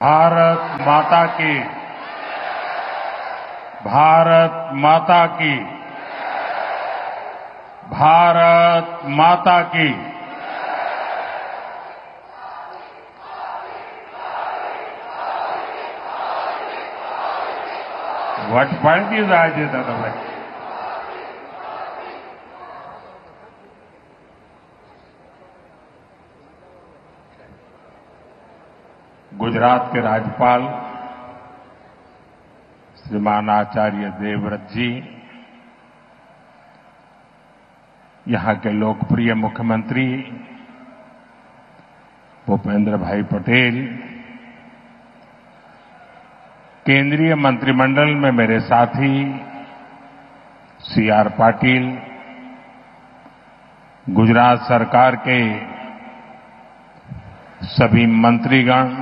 भारत माता की, भारत माता की, भारत माता की। વટપણથી જાય છે તમે गुजरात के राज्यपाल श्रीमान आचार्य देवव्रत जी, यहां के लोकप्रिय मुख्यमंत्री भूपेंद्र भाई पटेल, केंद्रीय मंत्रिमंडल में मेरे साथी सीआर पाटिल, गुजरात सरकार के सभी मंत्रीगण,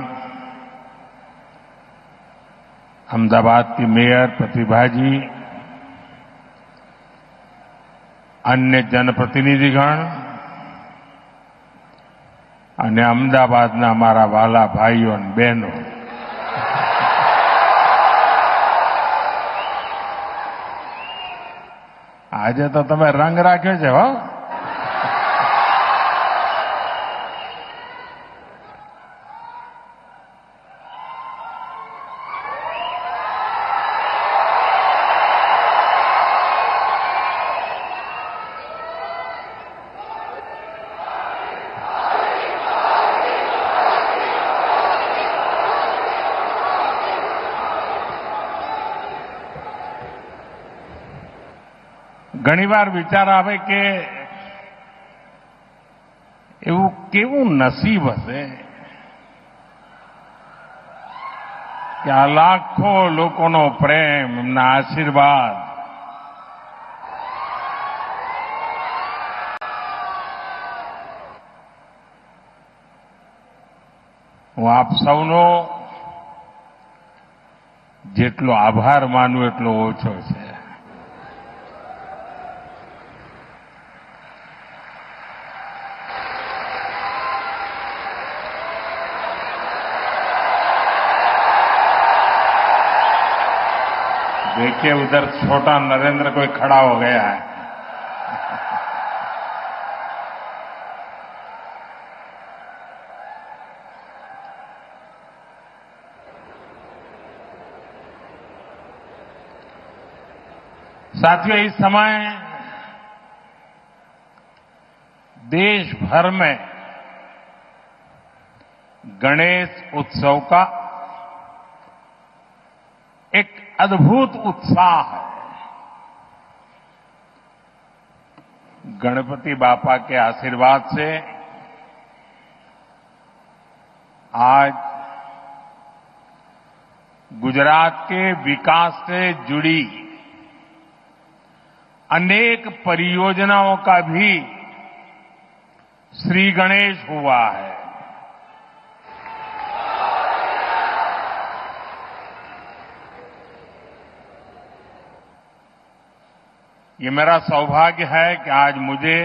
अहमदाबाद की मेयर प्रतिभा जी, अन्य जनप्रतिनिधिगण અને અમદાવાદના અમારા વાલા ભાઈઓ અને બહેનો, આજે તો તમે રંગ રાખ્યો છે હો। ઘણીવાર વિચાર આવે કે એવું કેવું નસીબ હશે કે આ લાખો લોકોનો પ્રેમ, એમના આશીર્વાદ હું આપ સૌનો જેટલો આભાર માનું એટલો ઓછો છે। देखिए उधर छोटा नरेंद्र कोई खड़ा हो गया है। साथियों, इस समय देश भर में गणेश उत्सव का एक अद्भुत उत्साह है। गणपति बापा के आशीर्वाद से आज गुजरात के विकास से जुड़ी अनेक परियोजनाओं का भी श्री गणेश हुआ है। ये मेरा सौभाग्य है कि आज मुझे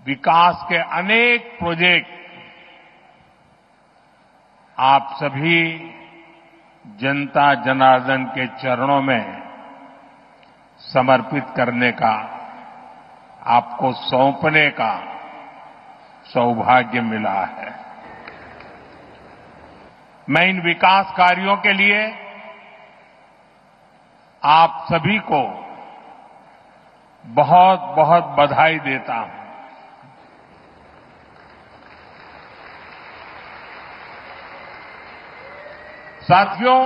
विकास के अनेक प्रोजेक्ट आप सभी जनता जनार्दन के चरणों में समर्पित करने का, आपको सौंपने का सौभाग्य मिला है। मैं इन विकास कार्यों के लिए आप सभी को बहुत बहुत बधाई देता हूं। साथियों,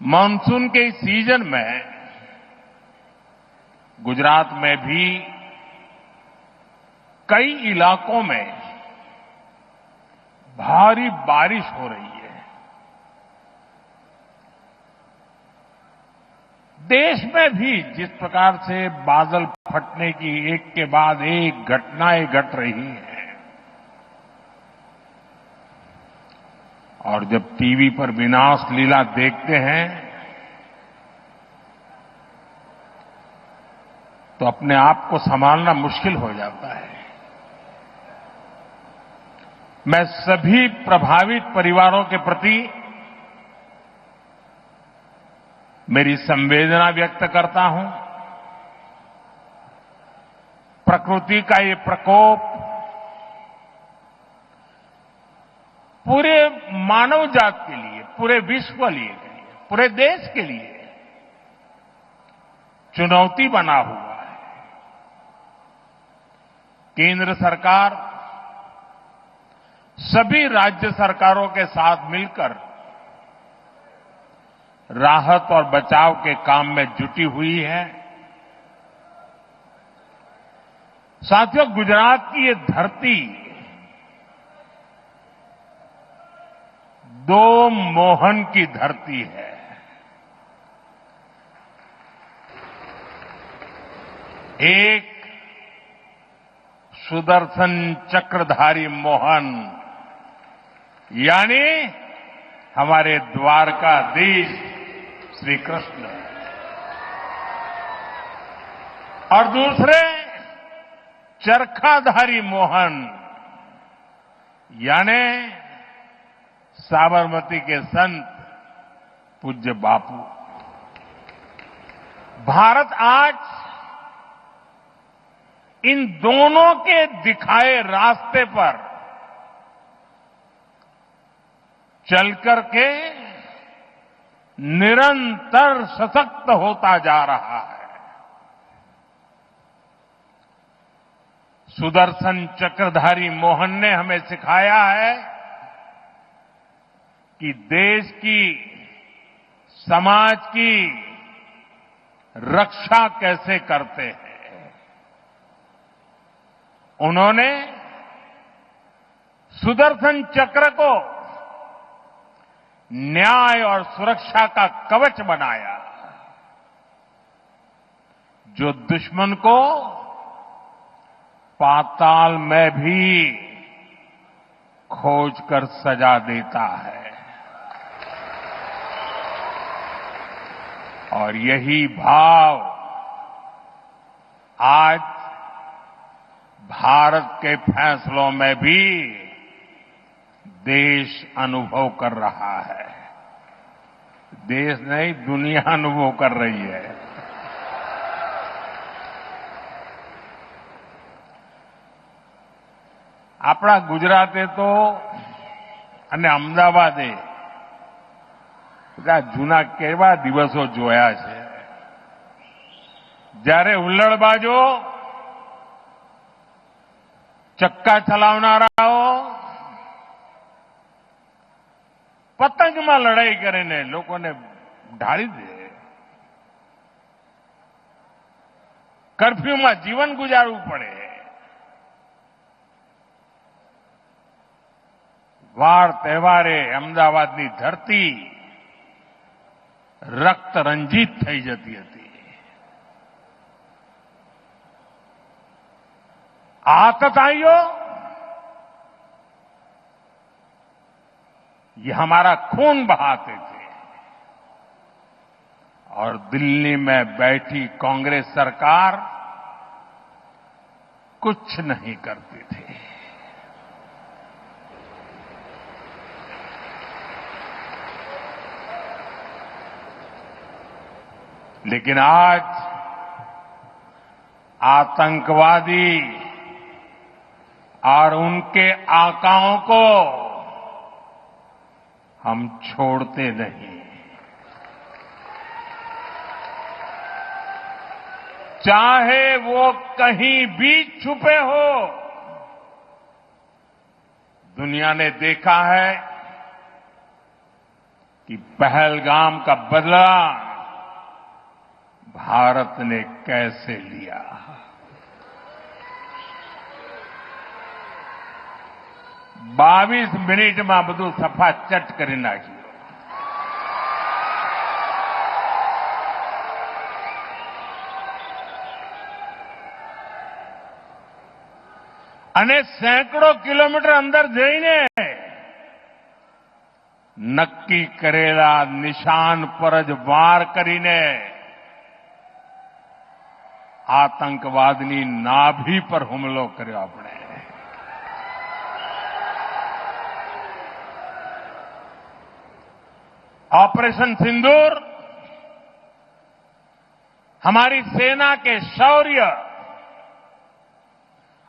मानसून के इस सीजन में गुजरात में भी कई इलाकों में भारी बारिश हो रही है। देश में भी जिस प्रकार से बादल फटने की एक के बाद एक घटनाएं घट रही हैं, और जब टीवी पर विनाश लीला देखते हैं तो अपने आप को संभालना मुश्किल हो जाता है। मैं सभी प्रभावित परिवारों के प्रति मेरी संवेदना व्यक्त करता हूं। प्रकृति का ये प्रकोप पूरे मानव जात के लिए, पूरे विश्व के लिए, पूरे देश के लिए चुनौती बना हुआ है। केंद्र सरकार सभी राज्य सरकारों के साथ मिलकर राहत और बचाव के काम में जुटी हुई है। साथियों, गुजरात की ये धरती दो मोहन की धरती है। एक सुदर्शन चक्रधारी मोहन यानी हमारे द्वारकाधीश श्री कृष्ण, और दूसरे चरखाधारी मोहन यानी साबरमती के संत पूज्य बापू। भारत आज इन दोनों के दिखाए रास्ते पर चलकर के निरंतर सशक्त होता जा रहा है। सुदर्शन चक्रधारी मोहन ने हमें सिखाया है कि देश की, समाज की रक्षा कैसे करते हैं। उन्होंने सुदर्शन चक्र को न्याय और सुरक्षा का कवच बनाया, जो दुश्मन को पाताल में भी खोज कर सजा देता है। और यही भाव आज भारत के फैसलों में भी देश अनुभव कर रहा है। देश नहीं, दुनिया अनुभव कर रही है। આપણા ગુજરાતે તો અને અમદાવાદે જૂના કેવા દિવસો જોયા છે, જ્યારે હુલ્લડબાજો, ચક્કા ચલાવનારાઓ પતંગમાં લડાઈ કરીને લોકોને ઢાળી દે, કર્ફ્યુમાં જીવન ગુજારવું પડે, વાર તહેવારે અમદાવાદની ધરતી રક્ત રંજીત થઈ જતી હતી। आतताइयों, ये हमारा खून बहाते थे और दिल्ली में बैठी कांग्रेस सरकार कुछ नहीं करती थी। लेकिन आज आतंकवादी और उनके आकाओं को हम छोड़ते नहीं। चाहे वो कहीं भी छुपे हो। दुनिया ने देखा है कि पहलगाम का बदला भारत ने कैसे लिया। बावीस मिनिट में બધું સફાચટ કરી નાખ્યું। અને સેંકડો કિલોમીટર અંદર જઈને નક્કી કરેલા નિશાન પર જ વાર કરીને આતંકવાદની નાભી પર હુમલો કર્યો આપણે। ऑपरेशन सिंदूर हमारी सेना के शौर्य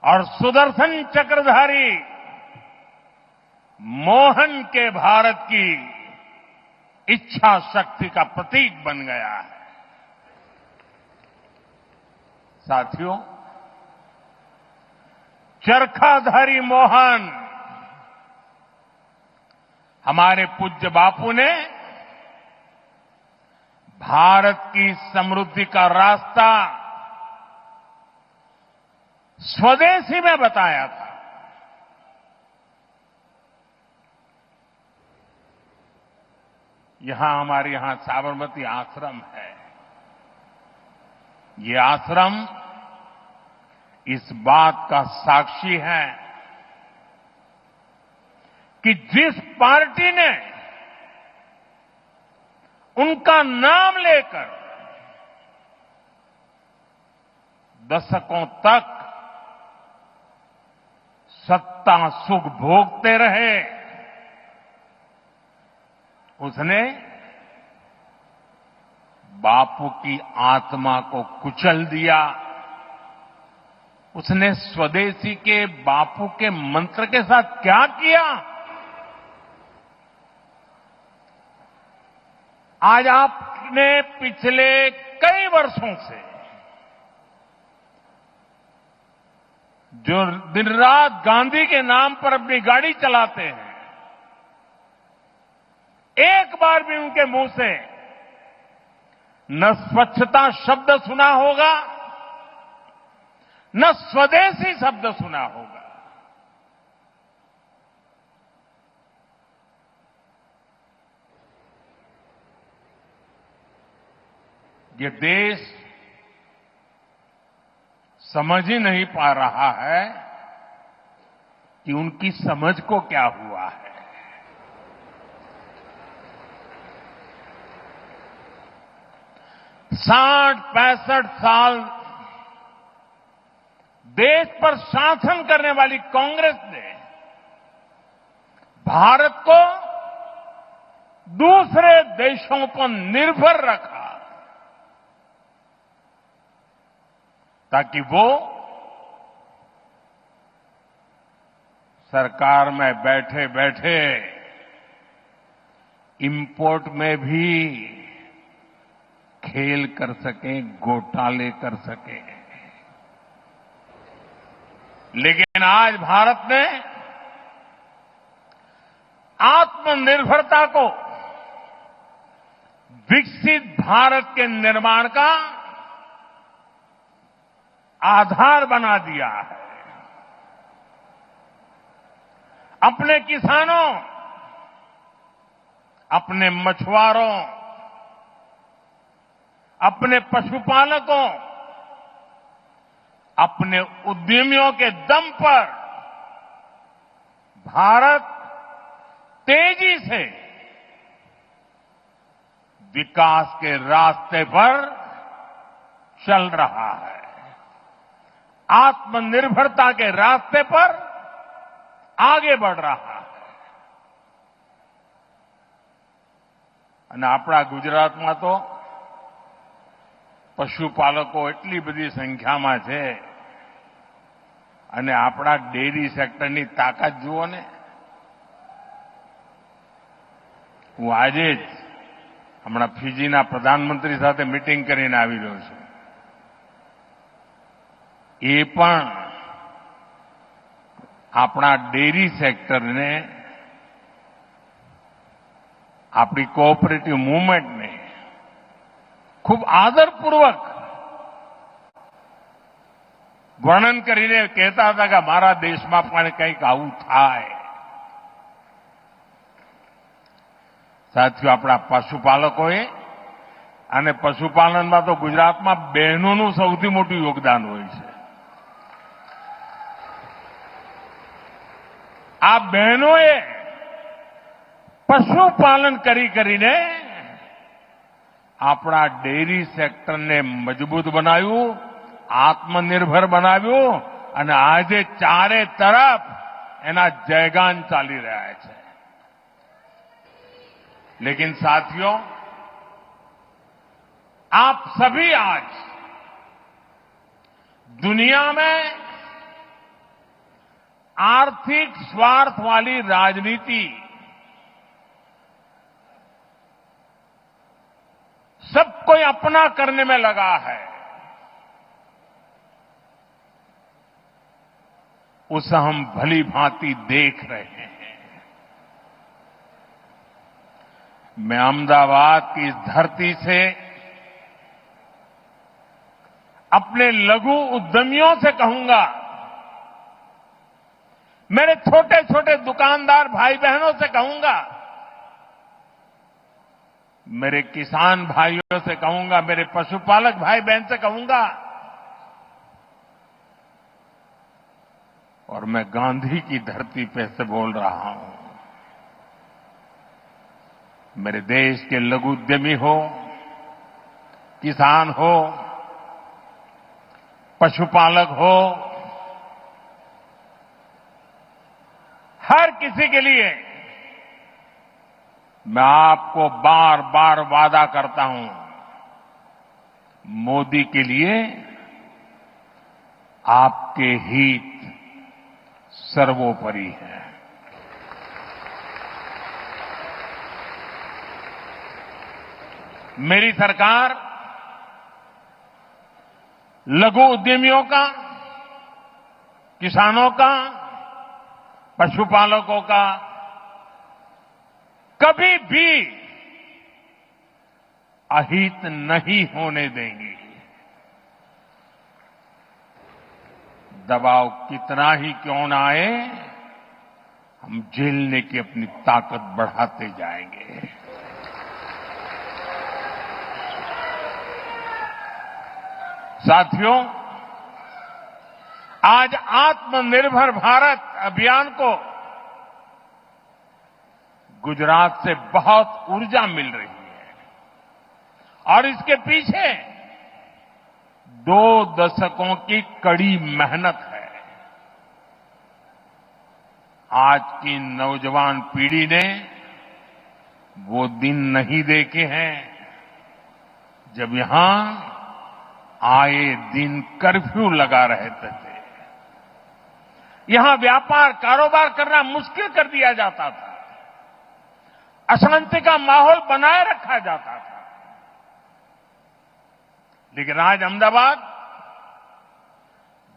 और सुदर्शन चक्रधारी मोहन के भारत की इच्छा शक्ति का प्रतीक बन गया है। साथियों, चरखाधारी मोहन हमारे पूज्य बापू ने भारत की समृद्धि का रास्ता स्वदेशी में बताया था। हमारे यहां साबरमती आश्रम है। ये आश्रम इस बात का साक्षी है कि जिस पार्टी ने उनका नाम लेकर दशकों तक सत्ता सुख भोगते रहे, उसने बापू की आत्मा को कुचल दिया। उसने स्वदेशी के बापू के मंत्र के साथ क्या किया? आज आपने पिछले कई वर्षों से जो दिन रात गांधी के नाम पर अपनी गाड़ी चलाते हैं, एक बार भी उनके मुंह से न स्वच्छता शब्द सुना होगा, न स्वदेशी शब्द सुना होगा। ये देश समझ ही नहीं पा रहा है कि उनकी समझ को क्या हुआ है। साठ 65 साल देश पर शासन करने वाली कांग्रेस ने भारत को दूसरे देशों पर निर्भर रखा ताकि वो सरकार में बैठे बैठे इंपोर्ट में भी खेल कर सकें, घोटाले कर सकें। लेकिन आज भारत ने आत्मनिर्भरता को विकसित भारत के निर्माण का आधार बना दिया है। अपने किसानों, अपने मछुआरों, अपने पशुपालकों, अपने उद्यमियों के दम पर भारत तेजी से विकास के रास्ते पर चल रहा है। आत्मनिर्भरता के रास्ते पर आगे बढ़ रहा है। અને આપણા ગુજરાતમાં તો પશુપાલકો એટલી બધી સંખ્યામાં છે અને આપણા ડેરી સેક્ટરની તાકાત જુઓ ને। હું આજે જ હમણાં ફિજીના પ્રધાનમંત્રી સાથે મીટિંગ કરીને આવી રહ્યો છું। એ પણ આપણા ડેરી સેક્ટરને, આપણી કોઓપરેટિવ મૂવમેન્ટને ખૂબ આદરપૂર્વક વર્ણન કરીને કહેતા હતા કે મારા દેશમાં પણ કંઈક આવું થાય। સાથીઓ, આપણા પશુપાલકોએ અને પશુપાલનમાં તો ગુજરાતમાં બહેનોનું સૌથી મોટું યોગદાન હોય છે। આ બહેનોએ પશુપાલન કરીને આપણા ડેરી સેક્ટરને મજબૂત બનાવ્યું, આત્મનિર્ભર બનાવ્યું અને આજે ચારે તરફ એના જયગાન ચાલી રહ્યા છે। लेकिन साथियों, आप सभी आज दुनिया में आर्थिक स्वार्थ वाली राजनीति सब कोई अपना करने में लगा है, उसे हम भली भांति देख रहे हैं। मैं अहमदाबाद की इस धरती से अपने लघु उद्यमियों से कहूंगा, मेरे छोटे छोटे दुकानदार भाई बहनों से कहूंगा, मेरे किसान भाइयों से कहूंगा, मेरे पशुपालक भाई बहन से कहूंगा, और मैं गांधी की धरती पे से बोल रहा हूं, मेरे देश के लघु उद्यमी हो, किसान हो, पशुपालक हो, हर किसी के लिए मैं आपको बार बार वादा करता हूं, मोदी के लिए आपके हित सर्वोपरि है। मेरी सरकार लघु उद्यमियों का, किसानों का, पशुपालकों का कभी भी अहित नहीं होने देंगी। दबाव कितना ही क्यों ना आए, हम झेलने की अपनी ताकत बढ़ाते जाएंगे। साथियों, आज आत्मनिर्भर भारत अभियान को गुजरात से बहुत ऊर्जा मिल रही है और इसके पीछे 2 दशकों की कड़ी मेहनत है। आज की नौजवान पीढ़ी ने वो दिन नहीं देखे हैं जब यहां आए दिन कर्फ्यू लगा रहते थे। यहां व्यापार कारोबार करना मुश्किल कर दिया जाता था, अशांति का माहौल बनाए रखा जाता था। लेकिन आज अहमदाबाद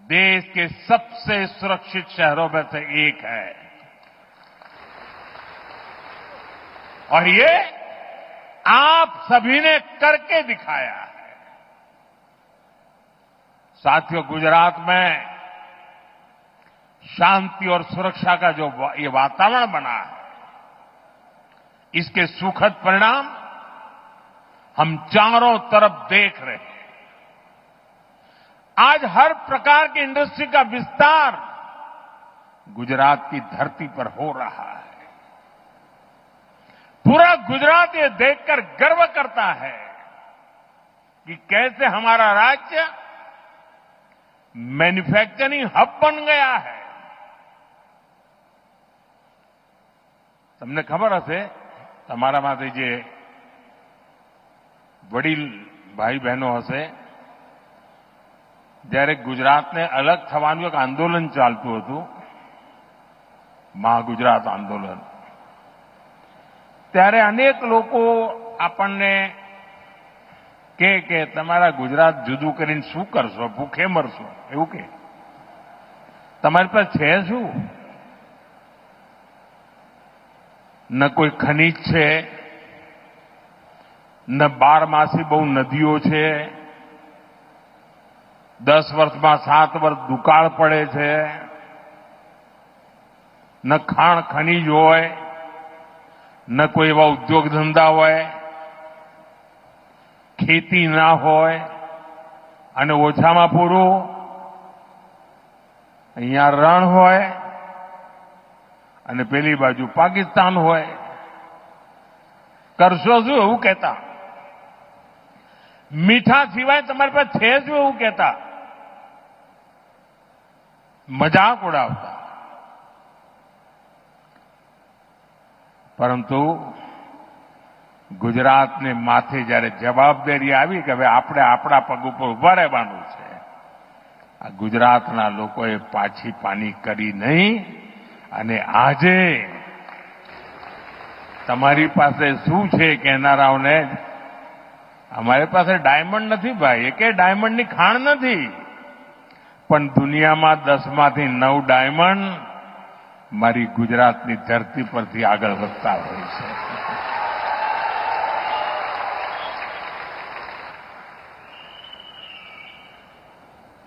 देश के सबसे सुरक्षित शहरों में से एक है और ये आप सभी ने करके दिखाया है। साथियों, गुजरात में शांति और सुरक्षा का जो ये वातावरण बना है, इसके सुखद परिणाम हम चारों तरफ देख रहे हैं। आज हर प्रकार की इंडस्ट्री का विस्तार गुजरात की धरती पर हो रहा है। पूरा गुजरात ये देखकर गर्व करता है कि कैसे हमारा राज्य मैन्युफैक्चरिंग हब बन गया है। તમને ખબર હશે, તમારામાંથી જે વડીલ ભાઈ બહેનો હશે, જ્યારે ગુજરાતને અલગ થવાનું એક આંદોલન ચાલતું હતું, મહાગુજરાત આંદોલન, ત્યારે અનેક લોકો આપણને કે તમારા ગુજરાત જુદું કરીને શું કરશો, ભૂખે મરશો, એવું કે તમારી પાસે છે શું? ન કોઈ ખનીજ છે, ન 12 બહુ નદીઓ છે, 10 વર્ષમાં 7 વર્ષ દુકાળ પડે છે, ન ખાણ ખનીજ હોય, ન કોઈ એવા ઉદ્યોગ ધંધા હોય, ખેતી ના હોય અને ઓછામાં પૂરું અહીંયા રણ હોય અને પેલી બાજુ પાકિસ્તાન હોય. કરશો શું એવું કહેતા? મીઠા સિવાય તમારી પાસે છે શું એવું કહેતા? મજાક ઉડાવતા. પરંતુ ગુજરાતને માથે જ્યારે જવાબદારી આવી કે હવે આપણે આપણા પગ ઉપર ઉભા રહેવાનું છે, આ ગુજરાતના લોકોએ પાછી પાની કરી નહીં. અને આજે તમારી પાસે શું છે કહેનારાઓને, અમારી પાસે ડાયમંડ નથી ભાઈ, એકે ડાયમંડની ખાણ નથી, પણ દુનિયામાં 10માંથી 9 ડાયમંડ મારી ગુજરાતની ધરતી પરથી આગળ વધતા હોય છે.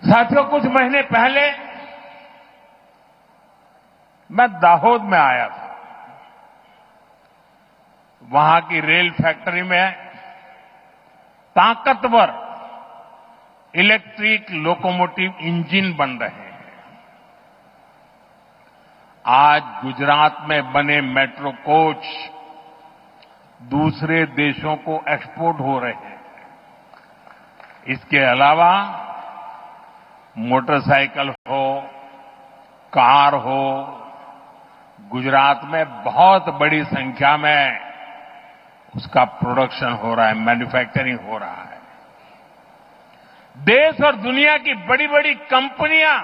साथियों, कुछ महीने पहले मैं दाहोद में आया था. वहां की रेल फैक्ट्री में ताकतवर इलेक्ट्रिक लोकोमोटिव इंजन बन रहे हैं. आज गुजरात में बने मेट्रो कोच दूसरे देशों को एक्सपोर्ट हो रहे हैं. इसके अलावा मोटरसाइकिल हो, कार हो, गुजरात में बहुत बड़ी संख्या में उसका प्रोडक्शन हो रहा है, मैन्युफैक्चरिंग हो रहा है. देश और दुनिया की बड़ी बड़ी कंपनियां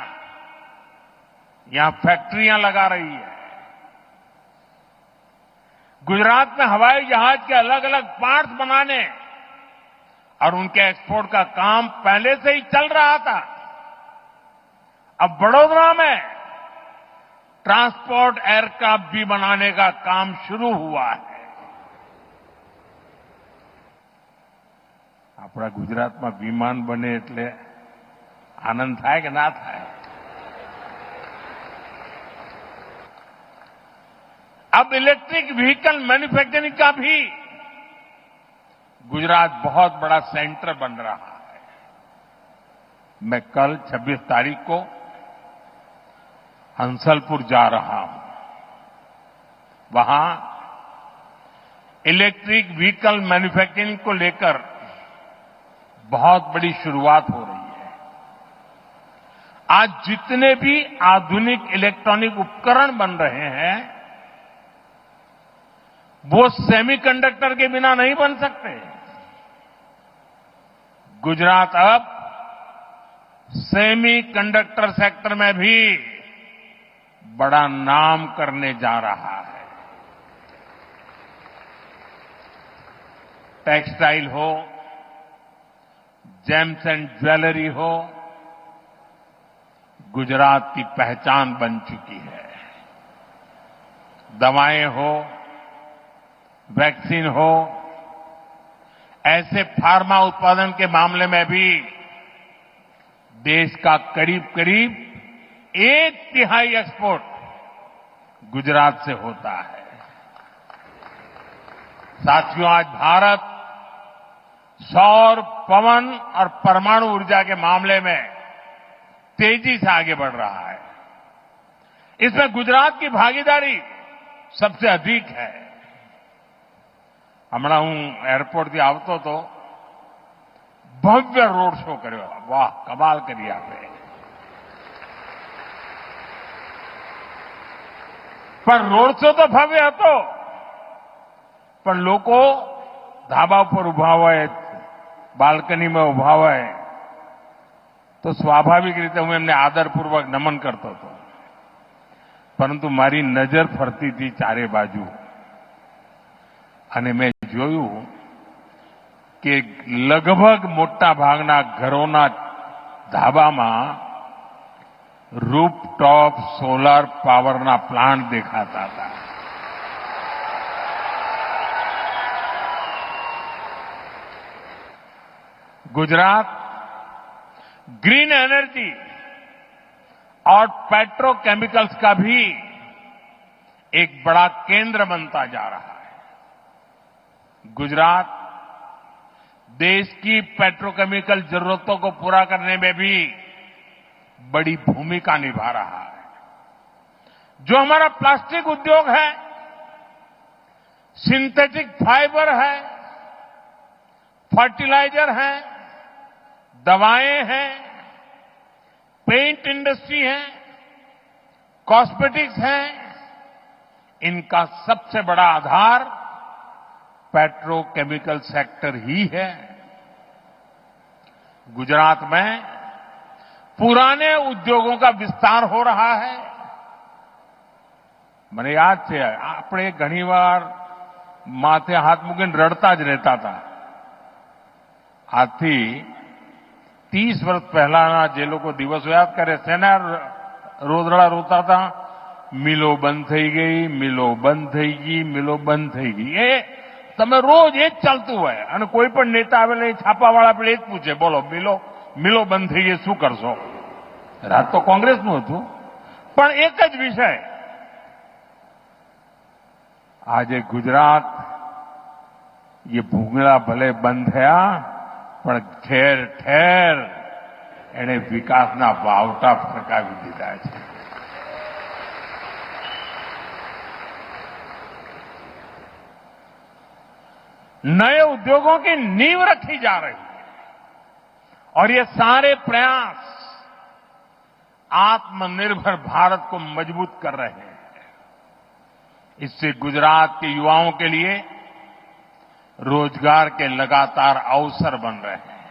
यहां फैक्ट्रियां लगा रही है. गुजरात में हवाई जहाज के अलग अलग पार्ट्स बनाने और उनके एक्सपोर्ट का काम पहले से ही चल रहा था. अब बड़ौदा में ट्रांसपोर्ट एयरक्राफ्ट भी बनाने का काम शुरू हुआ है. આપણા ગુજરાતમાં વિમાન બને એટલે આનંદ થાય કે ના થાય? अब इलेक्ट्रिक व्हीकल मैन्युफैक्चरिंग का भी गुजरात बहुत बड़ा सेंटर बन रहा है. मैं कल 26 तारीख को हंसलपुर जा रहा हूं. वहां इलेक्ट्रिक व्हीकल मैन्युफैक्चरिंग को लेकर बहुत बड़ी शुरुआत हो रही है. आज जितने भी आधुनिक इलेक्ट्रॉनिक उपकरण बन रहे हैं वो सेमीकंडक्टर के बिना नहीं बन सकते. गुजरात अब सेमीकंडक्टर सेक्टर में भी बड़ा नाम करने जा रहा है. टेक्सटाइल हो, जेम्स एंड ज्वेलरी हो, गुजरात की पहचान बन चुकी है. दवाएं हो, वैक्सीन हो, ऐसे फार्मा उत्पादन के मामले में भी देश का करीब करीब 1/3 एक्सपोर्ट गुजरात से होता है. साथियों, आज भारत सौर, पवन और परमाणु ऊर्जा के मामले में तेजी से आगे बढ़ रहा है. इसमें गुजरात की भागीदारी सबसे अधिक है. હમણાં હું એરપોર્ટથી આવતો હતો, ભવ્ય રોડ શો કર્યો. વાહ, કમાલ કરી આપે. પણ રોડ શો તો ભવ્ય હતો, પણ લોકો ધાબા ઉપર ઉભા હોય, બાલ્કનીમાં ઉભા હોય તો સ્વાભાવિક રીતે હું એમને આદરપૂર્વક નમન કરતો હતો. પરંતુ મારી નજર ફરતી હતી ચારે બાજુ અને મેં જોયું કે લગભગ મોટા ભાગના ઘરોના ધાબામાં રૂફટોપ સોલાર પાવરના પ્લાન્ટ દેખાતા હતા. गुजरात ग्रीन एनर्जी और पेट्रोकेमिकल्स का भी एक बड़ा केंद्र बनता जा रहा है. गुजरात देश की पेट्रोकेमिकल जरूरतों को पूरा करने में भी बड़ी भूमिका निभा रहा है. जो हमारा प्लास्टिक उद्योग है, सिंथेटिक फाइबर है, फर्टिलाइजर है, दवाएं हैं, पेंट इंडस्ट्री है, कॉस्मेटिक्स है, इनका सबसे बड़ा आधार पेट्रोकेमिकल सेक्टर ही है। गुजरात में पुराने उद्योगों का विस्तार हो रहा है। મને યાદ છે આપણે ઘણીવાર માથે હાથ મૂકીને રડતા જ રહેતા હતા. આજથી 30 વર્ષ પહેલાના જે લોકો દિવસો યાદ કરે શેના રોદડા રોતા હતા? મિલો બંધ થઈ ગઈ, મિલો બંધ થઈ ગઈ, મિલો બંધ થઈ ગઈ. એ તમે રોજ એ જ ચાલતું હોય અને કોઈ પણ નેતા આવેલા છાપાવાળા આપણે એ જ પૂછે, બોલો મિલો બંધ થઈ ગઈ શું કરશો? રાત તો કોંગ્રેસનું હતું પણ એક જ વિષય. આજે ગુજરાત ये ભૂંગળા ભલે બંધ થયા પણ ઠેર ઠેર એણે વિકાસના વાવટા ફરકાવી દીધા છે. नए उद्योगों की नींव रखी जा रही है और ये सारे प्रयास आत्मनिर्भर भारत को मजबूत कर रहे हैं. इससे गुजरात के युवाओं के लिए रोजगार के लगातार अवसर बन रहे हैं.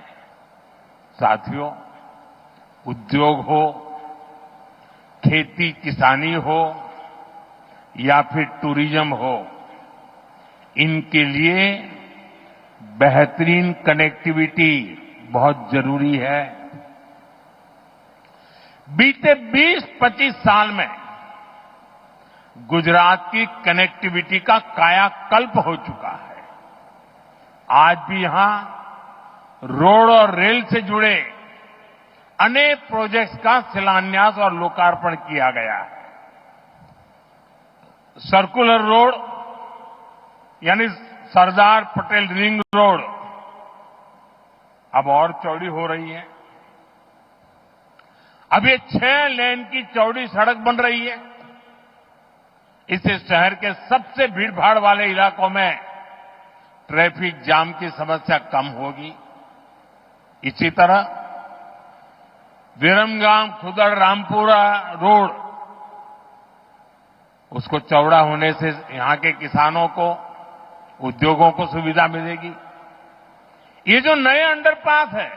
साथियों, उद्योग हो, खेती किसानी हो या फिर टूरिज्म हो, इनके लिए बेहतरीन कनेक्टिविटी बहुत जरूरी है. बीते 20-25 साल में गुजरात की कनेक्टिविटी का कायाकल्प हो चुका है. आज भी यहां रोड और रेल से जुड़े अनेक प्रोजेक्ट्स का शिलान्यास और लोकार्पण किया गया है. सर्कुलर रोड यानी सरदार पटेल रिंग रोड अब और चौड़ी हो रही है. अब ये 6 लेन की चौड़ी सड़क बन रही है. इससे शहर के सबसे भीड़भाड़ वाले इलाकों में ट्रैफिक जाम की समस्या कम होगी. इसी तरह विरमगाम खुदड़ रामपुरा रोड उसको चौड़ा होने से यहां के किसानों को, उद्योगों को सुविधा मिलेगी. ये जो नए अंडरपास है,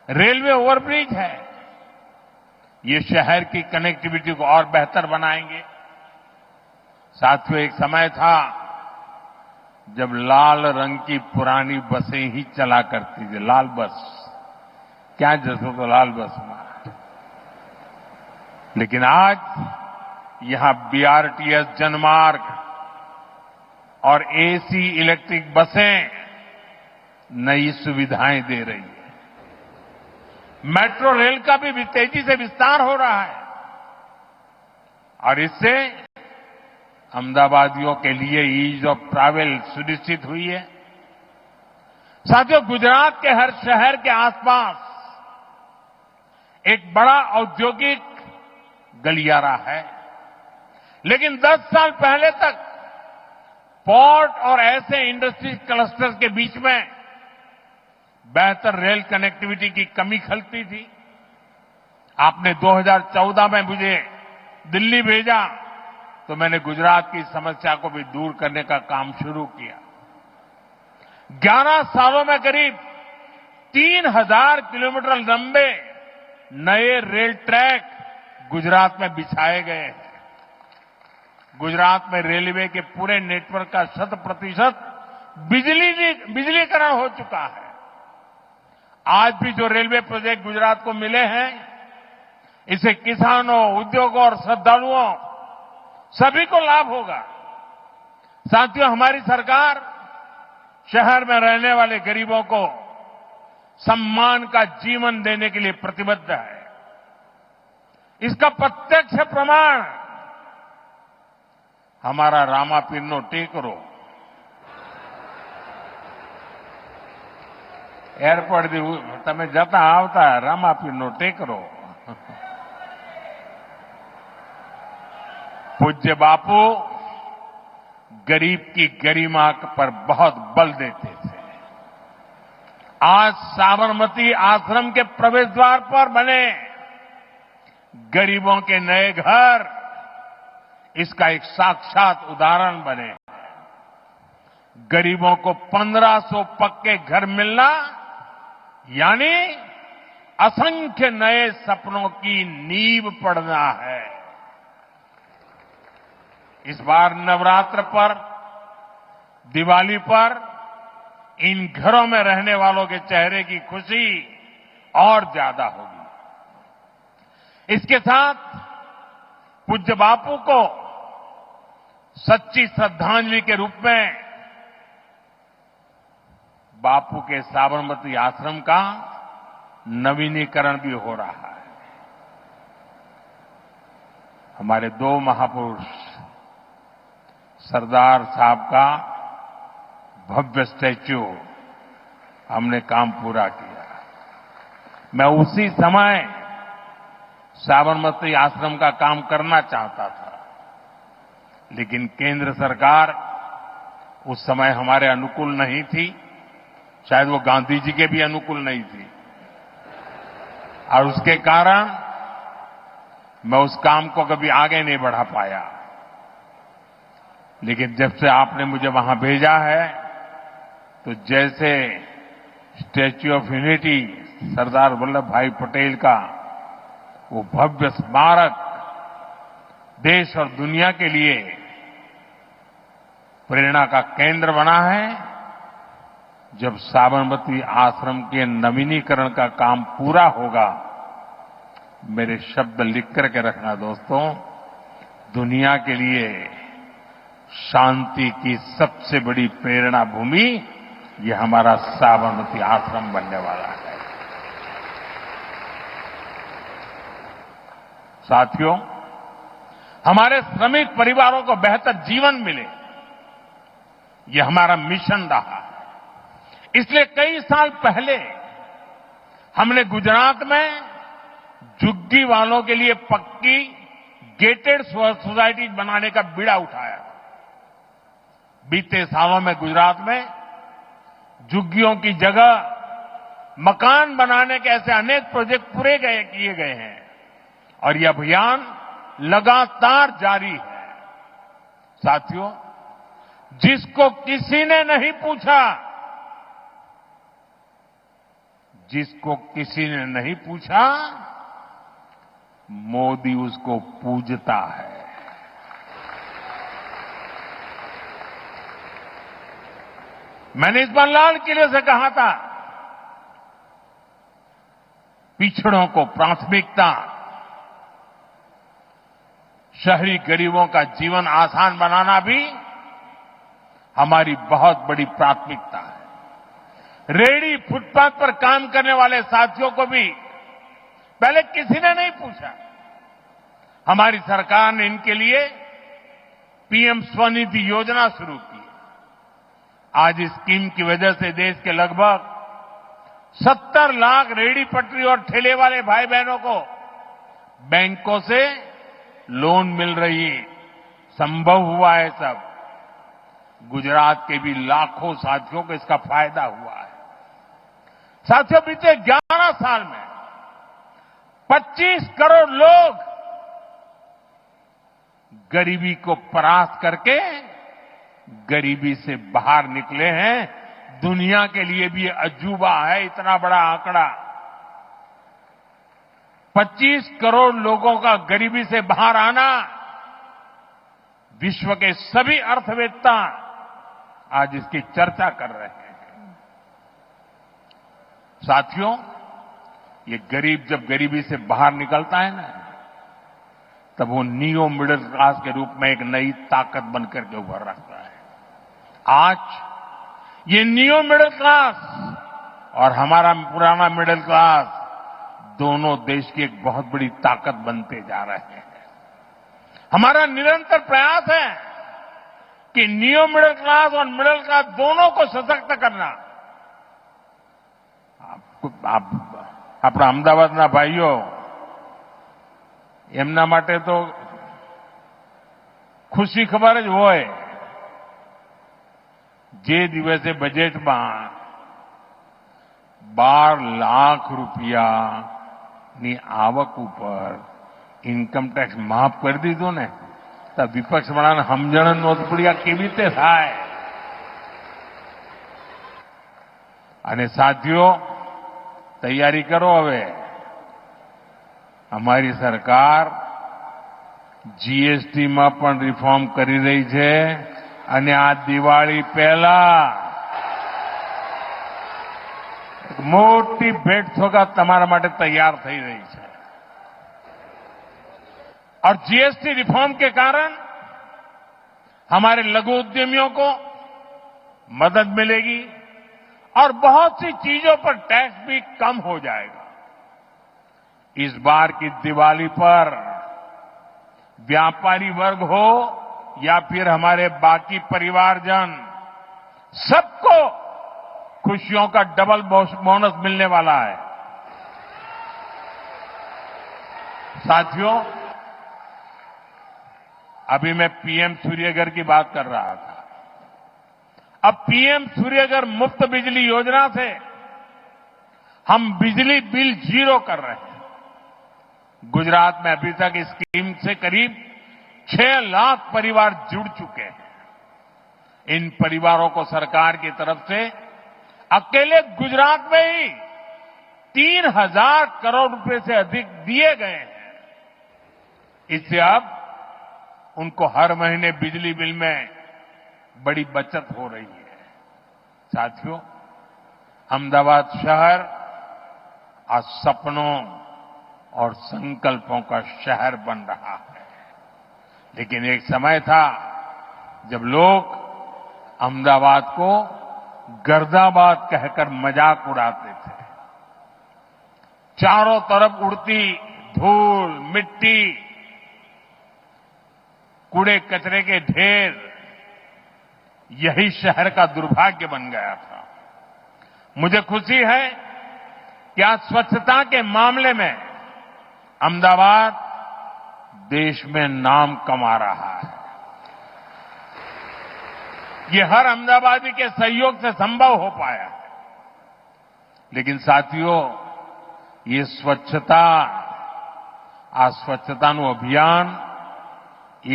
रेलवे ओवरब्रिज है, ये शहर की कनेक्टिविटी को और बेहतर बनाएंगे. साथियों, एक समय था जब लाल रंग की पुरानी बसें ही चला करती थी. लाल बस क्या जसो तो लाल बस में, लेकिन आज यहां बीआरटीएस जनमार्ग और एसी इलेक्ट्रिक बसें नई सुविधाएं दे रही है. मेट्रो रेल का भी तेजी से विस्तार हो रहा है और इससे अहमदाबादियों के लिए ईज ऑफ ट्रैवल सुनिश्चित हुई है. साथियों, गुजरात के हर शहर के आसपास एक बड़ा औद्योगिक गलियारा है, लेकिन 10 साल पहले तक पोर्ट और ऐसे इंडस्ट्री क्लस्टर्स के बीच में बेहतर रेल कनेक्टिविटी की कमी खलती थी. आपने 2014 में मुझे दिल्ली भेजा तो मैंने गुजरात की समस्या को भी दूर करने का काम शुरू किया. 11 सालों में करीब 3000 किलोमीटर लंबे नए रेल ट्रैक गुजरात में बिछाए गए हैं. गुजरात में रेलवे के पूरे नेटवर्क का 100% बिजलीकरण हो चुका है. आज भी जो रेलवे प्रोजेक्ट गुजरात को मिले हैं, इससे किसानों, उद्योगों और श्रद्धालुओं सभी को लाभ होगा. साथियों, हमारी सरकार शहर में रहने वाले गरीबों को सम्मान का जीवन देने के लिए प्रतिबद्ध है. इसका प्रत्यक्ष प्रमाण हमारा रामापीरनो टेकरो एयरपोर्ट તમે જતા આવતા રામાપીરનો ટેકરો. पूज्य बापू गरीब की गरिमा पर बहुत बल देते थे. आज साबरमती आश्रम के प्रवेश द्वार पर बने गरीबों के नए घर इसका एक साक्षात उदाहरण बने. गरीबों को 1500 पक्के घर मिलना यानी असंख्य नए सपनों की नींव पड़ना है। इस बार नवरात्र पर, दिवाली पर इन घरों में रहने वालों के चेहरे की खुशी और ज्यादा होगी। इसके साथ पूज्य बापू को सच्ची श्रद्धांजलि के रूप में बापू के साबरमती आश्रम का नवीनीकरण भी हो रहा है। हमारे दो महापुरुष सरदार साहब का भव्य स्टैच्यू हमने काम पूरा किया। मैं उसी समय साबरमती आश्रम का काम करना चाहता था, लेकिन केंद्र सरकार उस समय हमारे अनुकूल नहीं थी, शायद वो गांधी जी के भी अनुकूल नहीं थी, और उसके कारण मैं उस काम को कभी आगे नहीं बढ़ा पाया। लेकिन जब से आपने मुझे वहां भेजा है, तो जैसे statue of unity Sardar Vallabh भाई पटेल का वो भव्य स्मारक देश और दुनिया के लिए प्रेरणा का केंद्र बना है, जब साबरमती आश्रम के नवीनीकरण का काम पूरा होगा, मेरे शब्द लिख करके रखना दोस्तों, दुनिया के लिए शांति की सबसे बड़ी प्रेरणा भूमि ये हमारा साबरमती आश्रम बनने वाला है। साथियों, हमारे श्रमिक परिवारों को बेहतर जीवन मिले, ये हमारा मिशन रहा है। इसलिए कई साल पहले हमने गुजरात में झुग्गी वालों के लिए पक्की गेटेड सोसाइटी बनाने का बीड़ा उठाया। बीते सालों में गुजरात में झुग्गियों की जगह मकान बनाने के ऐसे अनेक प्रोजेक्ट किए गए हैं, और यह अभियान लगातार जारी है। साथियों, जिसको किसी ने नहीं पूछा, मोदी उसको पूजता है। मैंने इस बार लाल किले से कहा था, पिछड़ों को प्राथमिकता, शहरी गरीबों का जीवन आसान बनाना भी हमारी बहुत बड़ी प्राथमिकता है। रेहड़ी फुटपाथ पर काम करने वाले साथियों को भी पहले किसी ने नहीं पूछा। हमारी सरकार ने इनके लिए पीएम स्वनिधि योजना शुरू की। आज इस स्कीम की वजह से देश के लगभग 70 लाख रेहड़ी पटरी और ठेले वाले भाई बहनों को बैंकों से लोन मिल रही है। संभव हुआ है सब। गुजरात के भी लाखों साथियों को इसका फायदा हुआ है। साथियों, बीते 11 साल में 25 करोड़ लोग गरीबी को परास्त करके गरीबी से बाहर निकले हैं। दुनिया के लिए भी अजूबा है इतना बड़ा आंकड़ा। 25 करोड़ लोगों का गरीबी से बाहर आना, विश्व के सभी अर्थवेत्ता आज इसकी चर्चा कर रहे हैं। साथियों, ये गरीब जब गरीबी से बाहर निकलता है ना, तब वो नियो मिडिल क्लास के रूप में एक नई ताकत बनकर के उभर रहा है। आज ये नियो मिडिल क्लास और हमारा पुराना मिडिल क्लास दोनों देश की एक बहुत बड़ी ताकत बनते जा रहे हैं। हमारा निरंतर प्रयास है कि नियो मिडिल क्लास और मिडिल क्लास दोनों को सशक्त करना। આપણા અમદાવાદના ભાઈઓ, એમના માટે તો ખુશી ખબર જ હોય, જે દિવસે બજેટમાં 12 લાખ રૂપિયાની આવક ઉપર ઇન્કમ ટેક્સ માફ કરી દીધો ને, તો વિપક્ષવાળાને સમજણ નહોતી પડી આ કેવી રીતે થાય। અને સાથીઓ તૈયારી કરો હવે અમારી સરકાર જીએસટીમાં પણ રિફોર્મ કરી રહી છે અને આ દિવાળી પહેલા મોટી भेंट सोगात તમારા માટે તૈયાર થઈ રહી છે और जीएसटी रिफॉर्म के कारण हमारे लघु उद्यमियों को मदद मिलेगी और बहुत सी चीजों पर टैक्स भी कम हो जाएगा। इस बार की दिवाली पर व्यापारी वर्ग हो या फिर हमारे बाकी परिवारजन, सबको खुशियों का डबल बोनस मिलने वाला है। साथियों, अभी मैं पीएम सूर्यघर की बात कर रहा था। अब पीएम सूर्यघर मुफ्त बिजली योजना से हम बिजली बिल जीरो कर रहे हैं। गुजरात में अभी तक इस स्कीम से करीब 6 लाख परिवार जुड़ चुके हैं। इन परिवारों को सरकार की तरफ से अकेले गुजरात में ही 3,000 करोड़ रुपए से अधिक दिए गए हैं। इससे अब उनको हर महीने बिजली बिल में बड़ी बचत हो रही है। साथियों, अहमदाबाद शहर आज सपनों और संकल्पों का शहर बन रहा है। लेकिन एक समय था जब लोग अहमदाबाद को गर्दाबाद कहकर मजाक उड़ाते थे। चारों तरफ उड़ती धूल, मिट्टी, कूड़े कचरे के ढेर, यही शहर का दुर्भाग्य बन गया था। मुझे खुशी है कि आज स्वच्छता के मामले में अहमदाबाद देश में नाम कमा रहा है। ये हर अहमदाबादी के सहयोग से संभव हो पाया है। लेकिन साथियों, ये स्वच्छताનું અભિયાન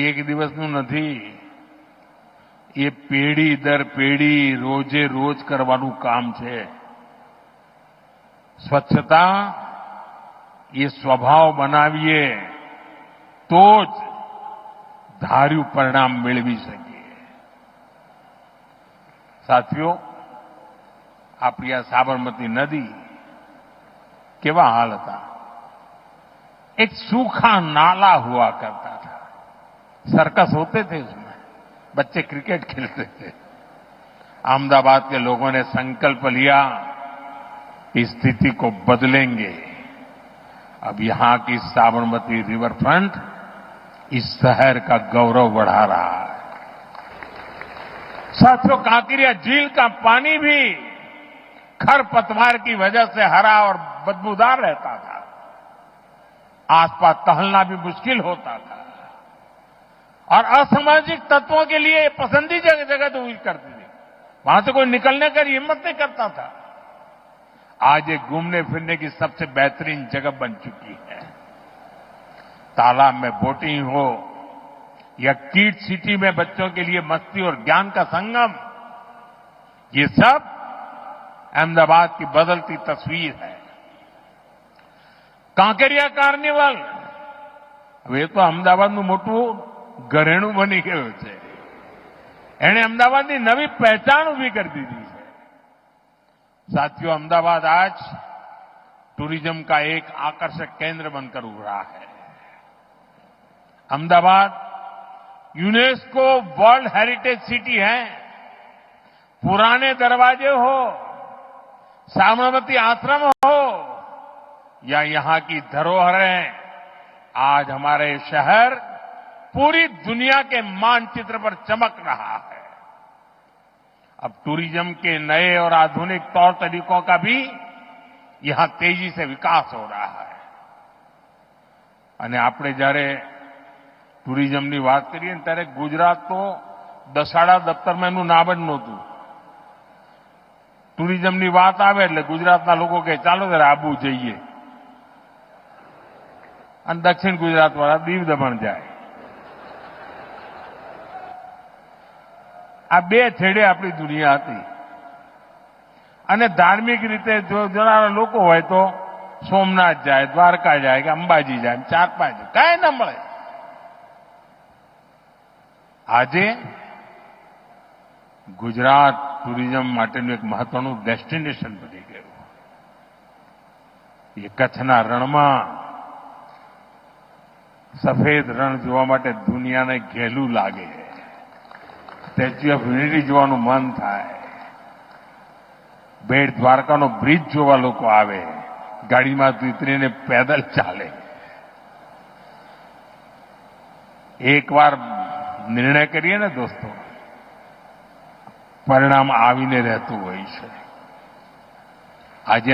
એક દિવસનું નથી। એ પેઢી દર પેઢી રોજે રોજ કરવાનું કામ છે। સ્વચ્છતા એ સ્વભાવ બનાવીએ તો જ ધાર્યું પરિણામ મેળવી શકીએ। સાથીઓ, આપણી આ સાબરમતી નદી કેવા હાલ હતા। एक सूखा नाला हुआ करता था। सर्कस होते थे उसमें, बच्चे क्रिकेट खेलते थे। अहमदाबाद के लोगों ने संकल्प लिया कि स्थिति को बदलेंगे। अब यहां की साबरमती रिवर फ्रंट इस शहर का गौरव बढ़ा रहा है। साथियों, कांकरिया झील का पानी भी खरपतवार की वजह से हरा और बदबूदार रहता था। आसपास टहलना भी मुश्किल होता था और असामाजिक तत्वों के लिए पसंदीदा जगह तो हुई करती थी। वहां से कोई निकलने का हिम्मत नहीं करता था। आज ये घूमने फिरने की सबसे बेहतरीन जगह बन चुकी है। तालाब में बोटिंग हो या किड सिटी में बच्चों के लिए मस्ती और ज्ञान का संगम, ये सब अहमदाबाद की बदलती तस्वीर है। કાંકરિયા કાર્નિવલ હવે તો અમદાવાદનું મોટું ઘરેણું બની ગયું છે। એણે અમદાવાદની નવી પહેચાન ઊભી કરી દીધી છે। साथियों, अहमदाबाद आज टूरिज्म का एक आकर्षक केंद्र बनकर उभरा है। Ahmedabad UNESCO world heritage city है। पुराने दरवाजे हो, साबरमती आश्रम हो या यहां की धरोहरें, आज हमारे शहर पूरी दुनिया के मानचित्र पर चमक रहा है। अब टूरिज्म के नए और आधुनिक तौर तरीकों का भी यहां तेजी से विकास हो रहा है। અને આપણે જ્યારે ટુરિઝમની વાત કરીએ ને ત્યારે ગુજરાત તો દસાડા દફતરમાં એનું નામ જ નહોતું। ટુરિઝમની વાત આવે એટલે ગુજરાતના લોકો કહે ચાલો જરા આબુ જઈએ, અને દક્ષિણ ગુજરાતવાળા દીવ દમણ જાય। આ બે છેડે આપણી દુનિયા હતી। અને ધાર્મિક રીતે જો જોનારા લોકો હોય તો સોમનાથ જાય, દ્વારકા જાય કે અંબાજી જાય, 4-5 કાંઈ ન મળે. આજે ગુજરાત ટુરિઝમ માટેનું એક મહત્વનું ડેસ્ટિનેશન બની ગયું. એ કચ્છના રણમાં સફેદ રણ જોવા માટે દુનિયાને ઘેલું લાગે. સ્ટેચ્યુ ઓફ યુનિટી જોવાનું મન થાય. બેટ દ્વારકાનો બ્રિજ જોવા લોકો આવે, ગાડીમાં ઉતરીને પેદલ ચાલે. એકવાર નિર્ણય કરીએ ને દોસ્તો, પરિણામ આવીને રહેતું હોય છે. आज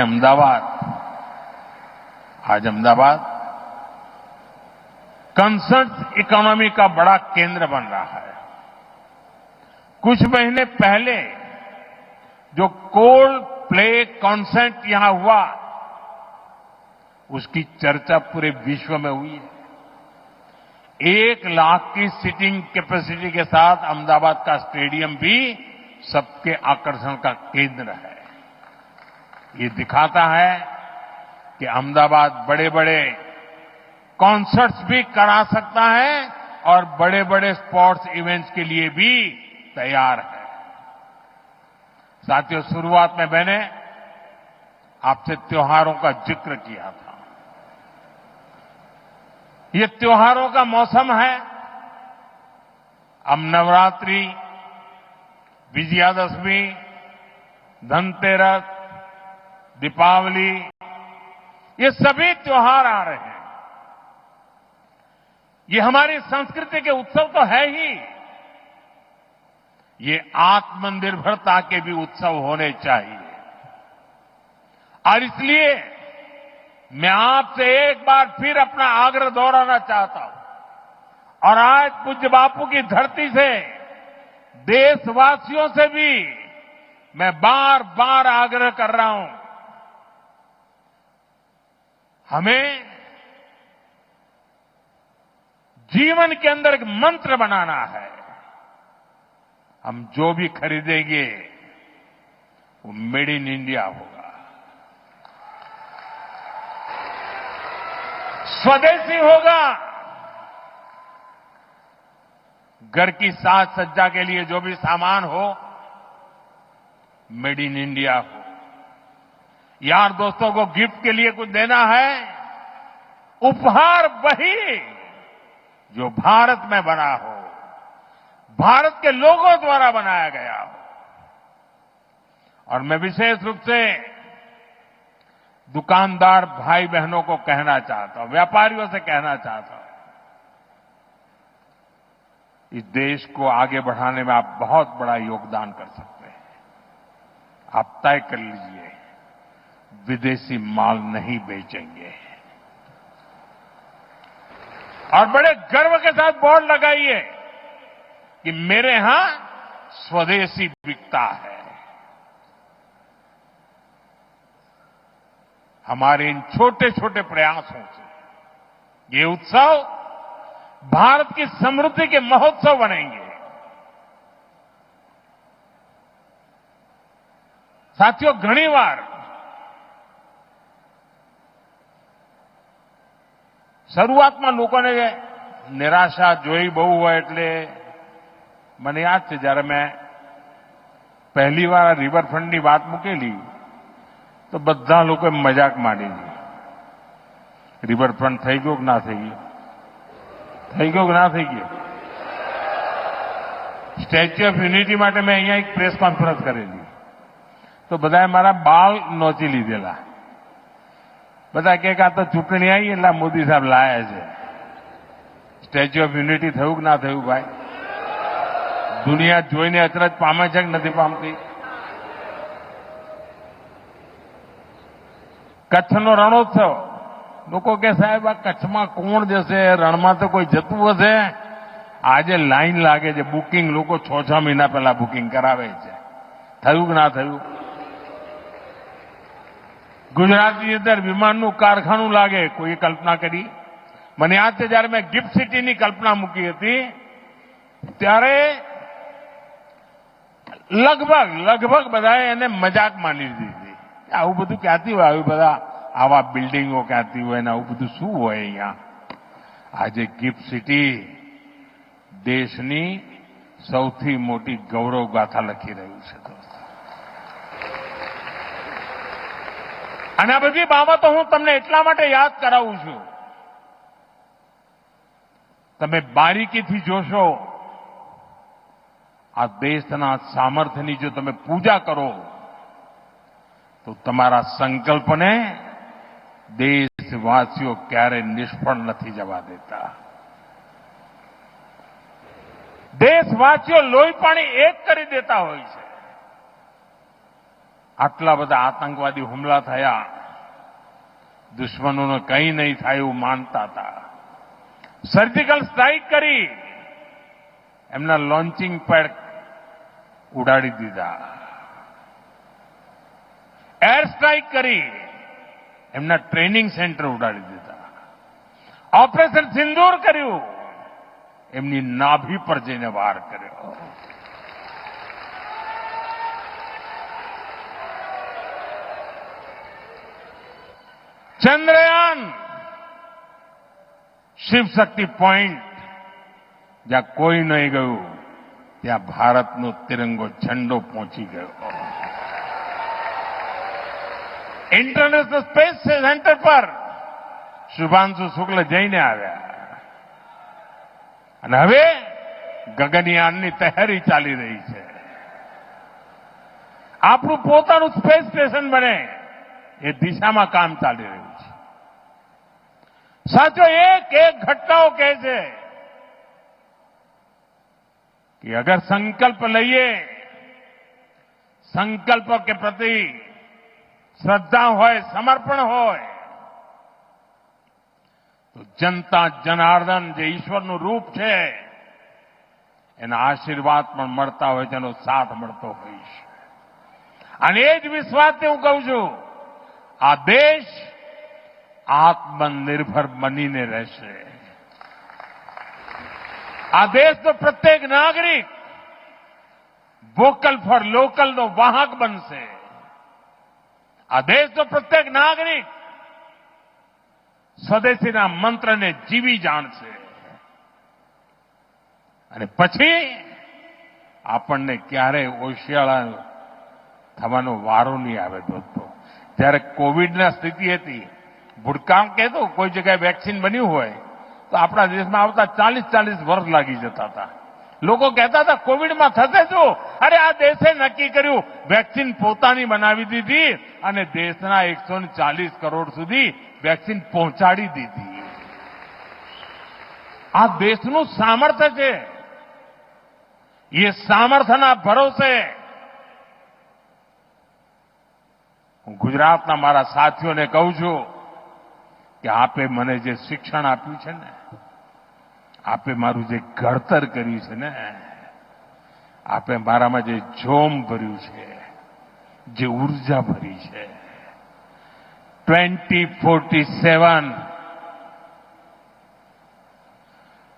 अहमदाबाद कंसर्ट इकोनॉमी का बड़ा केंद्र बन रहा है. कुछ महीने पहले जो कोल्ड प्ले कॉन्सर्ट यहां हुआ, उसकी चर्चा पूरे विश्व में हुई है. 1 लाख की सीटिंग कैपेसिटी के साथ अहमदाबाद का स्टेडियम भी सबके आकर्षण का केंद्र है. ये दिखाता है कि अहमदाबाद बड़े बड़े कॉन्सर्ट्स भी करा सकता है और बड़े बड़े स्पोर्ट्स इवेंट्स के लिए भी तैयार है. साथियों, शुरुआत में मैंने आपसे त्योहारों का जिक्र किया था. ये त्योहारों का मौसम है. अब नवरात्रि, विजयादशमी, धनतेरस, दीपावली, ये सभी त्योहार आ रहे हैं. ये हमारी संस्कृति के उत्सव तो है ही, ये आत्मनिर्भरता के भी उत्सव होने चाहिए. और इसलिए मैं आपसे एक बार फिर अपना आग्रह दोहराना चाहता हूं और आज पूज्य बापू की धरती से देशवासियों से भी मैं बार बार आग्रह कर रहा हूं. हमें जीवन के अंदर एक मंत्र बनाना है. हम जो भी खरीदेंगे वो मेड इन इंडिया होगा, स्वदेशी होगा. घर की साज सज्जा के लिए जो भी सामान हो, मेड इन इंडिया हो. यार दोस्तों को गिफ्ट के लिए कुछ देना है, उपहार वही जो भारत में बना हो, भारत के लोगों द्वारा बनाया गया हो. और मैं विशेष रूप से दुकानदार भाई बहनों को कहना चाहता हूं, व्यापारियों से कहना चाहता हूं, इस देश को आगे बढ़ाने में आप बहुत बड़ा योगदान कर सकते हैं. आप तय कर लीजिए, विदेशी माल नहीं बेचेंगे. और बड़े गर्व के साथ बोर्ड लगाइए कि मेरे यहां स्वदेशी बिकता है. हमारे इन छोटे छोटे प्रयासों से ये उत्सव भारत की समृद्धि के महोत्सव बनेंगे. साथियों, घनी बार શરૂઆતમાં લોકોને નિરાશા જોઈ બહુ હોય. એટલે મને યાદ છે જ્યારે મેં પહેલી વાર રિવરફ્રન્ટની વાત મૂકેલી તો બધા લોકોએ મજાક માંડી હતી. રિવરફ્રન્ટ થઈ ગયો કે ના થઈ ગયો? થઈ ગયો કે ના થઈ ગયો? સ્ટેચ્યુ ઓફ યુનિટી માટે મેં અહીંયા એક પ્રેસ કોન્ફરન્સ કરેલી તો બધાએ મારા બાલ નોચી લીધેલા. બધા કે આ તો ચૂંટણી આવી એટલે મોદી સાહેબ લાયા છે. સ્ટેચ્યુ ઓફ યુનિટી થયું કે ના થયું ભાઈ? દુનિયા જોઈને અચરજ પામે છે કે નથી પામતી? કચ્છનો રણોત્સવ, લોકો કે સાહેબ આ કચ્છમાં કોણ જશે, રણમાં તો કોઈ જતું હશે? આજે લાઈન લાગે છે, બુકિંગ લોકો 6-6 મહિના પહેલા બુકિંગ કરાવે છે. થયું કે ના થયું? ગુજરાતની અંદર વિમાનનું કારખાનું લાગે, કોઈએ કલ્પના કરી? મને યાદ છે જ્યારે મેં ગિફ્ટ સિટીની કલ્પના મૂકી હતી ત્યારે લગભગ બધાએ એને મજાક માની લીધી. આવું બધું ક્યાંથી હોય, આવી બધા આવા બિલ્ડિંગો ક્યાંથી હોય ને આવું બધું શું હોય અહીંયા. આજે ગિફ્ટ સિટી દેશની સૌથી મોટી ગૌરવ ગાથા લખી રહ્યું છે દોસ્તો. અને આ બધી બાબતો હું તમને એટલા માટે યાદ કરાવું છું, તમે બારીકીથી જોશો આ દેશના સામર્થ્યની જો તમે પૂજા કરો તો તમારા સંકલ્પને દેશવાસીઓ ક્યારેય નિષ્ફળ નથી જવા દેતા. દેશવાસીઓ લોહી પાણી એક કરી દેતા હોય છે. આટલા બધા આતંકવાદી હુમલા થયા, દુશ્મનોને કંઈ નહીં થાય એવું માનતા હતા. સર્જિકલ સ્ટ્રાઇક કરી એમના લોન્ચિંગ પેડ ઉડાડી દીધા. એર સ્ટ્રાઇક કરી એમના ટ્રેનિંગ સેન્ટર ઉડાડી દીધા. ઓપરેશન સિંદૂર કર્યું, એમની નાભી પર જઈને વાર કર્યો. ચંદ્રયાન શિવ શક્તિ પોઈન્ટ જ્યાં કોઈ નહીં ગયું ત્યાં ભારતનો તિરંગો ઝંડો પહોંચી ગયો. ઇન્ટરનેશનલ સ્પેસ સેન્ટર પર શુભાંશુ શુક્લ જઈને આવ્યા અને હવે ગગનયાનની તૈયારી ચાલી રહી છે. આપણું પોતાનું સ્પેસ સ્ટેશન બને એ દિશામાં કામ ચાલી રહ્યું છે. साथियों, एक घटनाओं કહે છે कि अगर संकल्प लइए, संकल्प के प्रति श्रद्धा होय, समर्पण होय तो जनता जनार्दन જે ઈશ્વરનું રૂપ છે એના આશીર્વાદ પણ મળતા હોય છે, એનો સાથ મળતો હોય છે. અને એ જ વિશ્વાસથી હું કહું છું, આ દેશ આત્મનિર્ભર બનીને રહેશે. આ દેશનો પ્રત્યેક નાગરિક વોકલ ફોર લોકલનો વાહક બનશે. આ દેશનો પ્રત્યેક નાગરિક સ્વદેશીના મંત્રને જીવી જાણશે. અને પછી આપણને ક્યારેય ઓશિયાળા થવાનો વારો નહીં આવે દોસ્તો. જ્યારે કોવિડના સ્થિતિ હતી, ભૂતકાળ કહેતો કોઈ જગ્યાએ વેક્સિન બન્યું હોય તો આપણા દેશમાં આવતા 40 વર્ષ લાગી જતા હતા. લોકો કહેતા હતા કોવિડમાં થશે શું? અરે આ દેશે નક્કી કર્યું, વેક્સિન પોતાની બનાવી દીધી અને દેશના 140 કરોડ સુધી વેક્સિન પહોંચાડી દીધી. આ દેશનું સામર્થ્ય છે. એ સામર્થ્યના ભરોસે હું ગુજરાતના મારા સાથીઓને કહું છું કે આપે મને જે શિક્ષણ આપ્યું છે ને, આપે મારું જે ઘડતર કર્યું છે ને, આપે મારામાં જે જોમ ભર્યું છે, જે ઉર્જા ભરી છે, 2047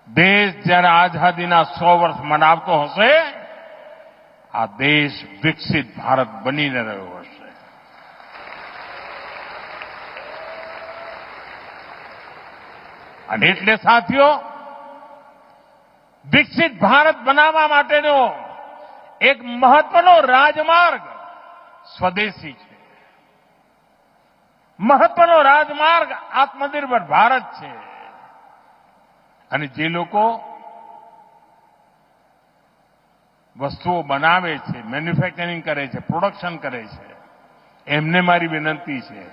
દેશ જ્યારે આઝાદીના 100 વર્ષ મનાવતો હશે, આ દેશ વિકસિત ભારત બનીને રહ્યો હશે. અને એટલે સાથીઓ, વિકસિત ભારત બનાવવા માટેનો એક મહત્વનો રાજમાર્ગ સ્વદેશી છે. મહત્વનો રાજમાર્ગ આત્મનિર્ભર ભારત છે. અને જે લોકો વસ્તુઓ બનાવે છે, મેન્યુફેક્ચરિંગ કરે છે, પ્રોડક્શન કરે છે, એમને મારી વિનંતી છે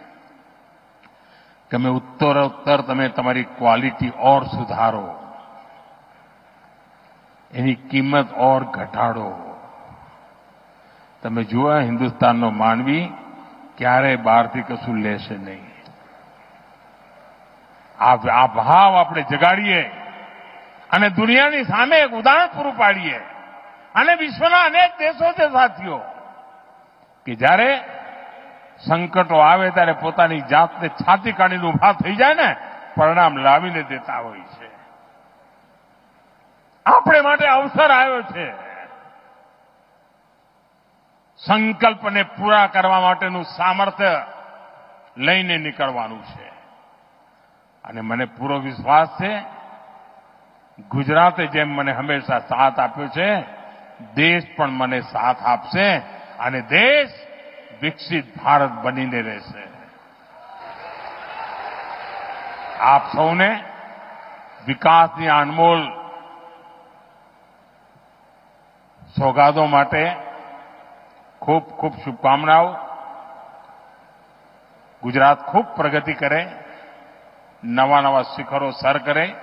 કે તમે ઉત્તરોત્તર તમે તમારી ક્વોલિટી ઓર સુધારો, એની કિંમત ઓર ઘટાડો. તમે જુઓ, હિન્દુસ્તાનનો માનવી ક્યારેય બહારથી કશું લેશે નહીં. આ ભાવ આપણે જગાડીએ અને દુનિયાની સામે એક ઉદાહરણ પૂરું પાડીએ. અને વિશ્વના અનેક દેશો છે સાથીઓ કે જ્યારે સંકટો આવે ત્યારે પોતાની જાતને છાતી કાઢીને ઉભા થઈ જાય ને, પરિણામ લાવીને દેતા હોય છે. આપણે માટે અવસર આવ્યો છે. સંકલ્પને પૂરા કરવા માટેનું સામર્થ્ય લઈને નીકળવાનું છે. અને મને પૂરો વિશ્વાસ છે ગુજરાતે જેમ મને હંમેશા સાથ આપ્યો છે, દેશ પણ મને સાથ આપશે અને દેશ વિકસિત ભારત બનીને રહેશે. આપ સૌને વિકાસની અનમોલ સોગાદો માટે ખૂબ ખૂબ શુભકામનાઓ. ગુજરાત ખૂબ પ્રગતિ કરે, નવા નવા શિખરો સર કરે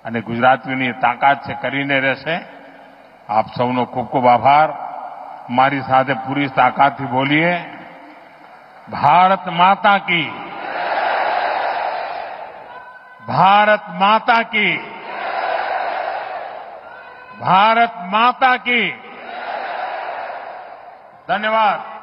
અને ગુજરાતીઓની તાકાત છે કરીને રહેશે. આપ સૌનો ખૂબ ખૂબ આભાર. મારી સાથે પૂરી તાકાતથી બોલીએ, ભારત માતા કી, भारत माता की, भारत माता की. धन्यवाद.